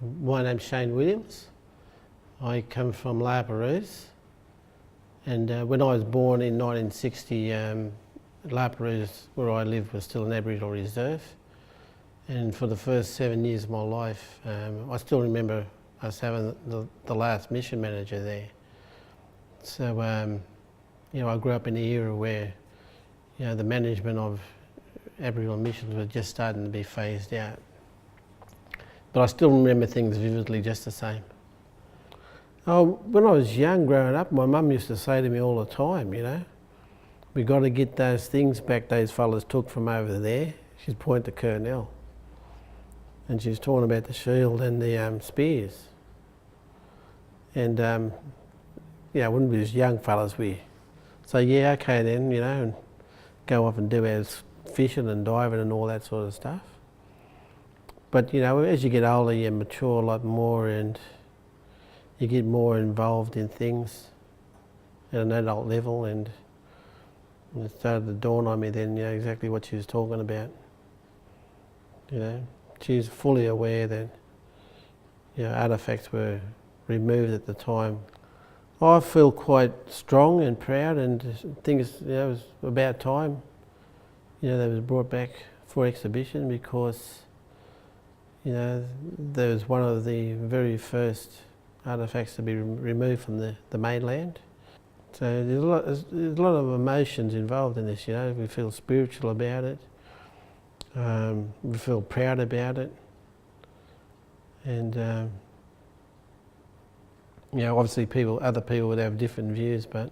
My name's Shane Williams. I come from La Perouse, and when I was born in 1960, La Perouse, where I lived, was still an Aboriginal reserve. And for the first 7 years of my life, I still remember us having the last mission manager there. So, I grew up in the era where, the management of Aboriginal missions was just starting to be phased out. But I still remember things vividly just the same. Oh, when I was young, growing up, my mum used to say to me all the time, we got to get those things back those fellas took from over there. She'd point to Kurnell. And she was talking about the shield and the spears. And, when we was young fellas, we say, yeah, okay then, and go off and do our fishing and diving and all that sort of stuff. But, as you get older, you mature a lot more and you get more involved in things at an adult level, and it started to dawn on me then, exactly what she was talking about. She was fully aware that, artefacts were removed at the time. I feel quite strong and proud, and think it was about time, they was brought back for exhibition, because there was one of the very first artefacts to be removed from the mainland. So there's a lot of emotions involved in this, we feel spiritual about it, we feel proud about it, and obviously other people would have different views, but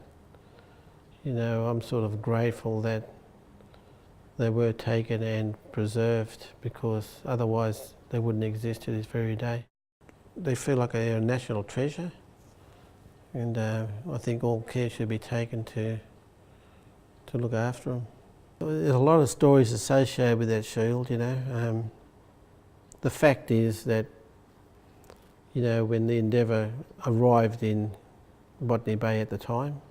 I'm sort of grateful that they were taken and preserved, because otherwise they wouldn't exist to this very day. They feel like they're a national treasure, and I think all care should be taken to look after them. There's a lot of stories associated with that shield, The fact is that, when the Endeavour arrived in Botany Bay at the time,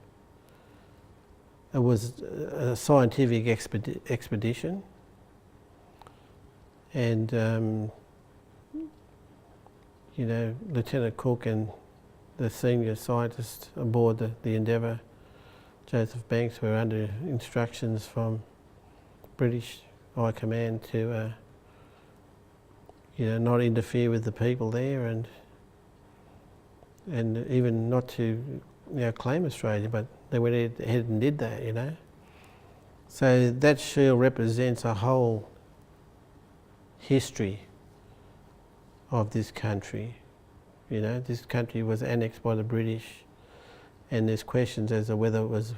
it was a scientific expedition, and Lieutenant Cook and the senior scientists aboard the Endeavour, Joseph Banks, were under instructions from British High Command to not interfere with the people there, and even not to claim Australia, but they went ahead and did that, So that shield represents a whole history of this country. This country was annexed by the British, and there's questions as to whether it was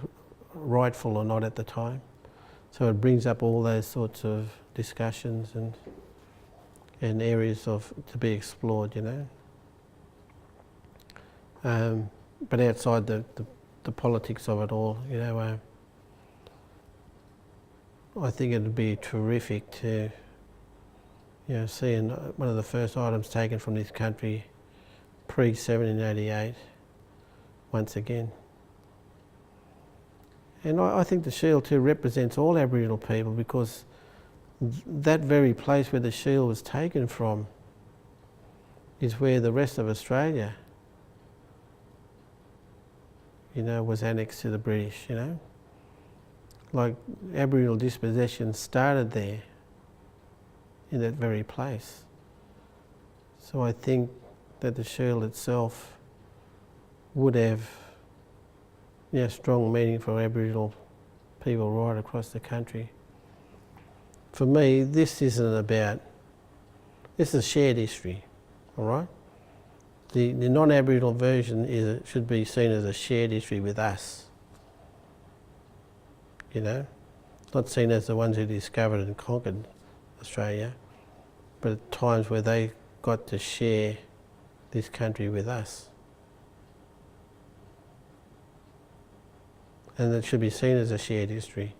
rightful or not at the time. So it brings up all those sorts of discussions and areas to be explored, But outside the politics of it all, I think it'd be terrific to, seeing one of the first items taken from this country pre-1788 once again. And I think the shield too represents all Aboriginal people, because that very place where the shield was taken from is where the rest of Australia, was annexed to the British, Like Aboriginal dispossession started there, in that very place. So I think that the shield itself would have strong meaning for Aboriginal people right across the country. For me, this is a shared history, all right? The non-Aboriginal version should be seen as a shared history with us, Not seen as the ones who discovered and conquered Australia, but at times where they got to share this country with us. And it should be seen as a shared history.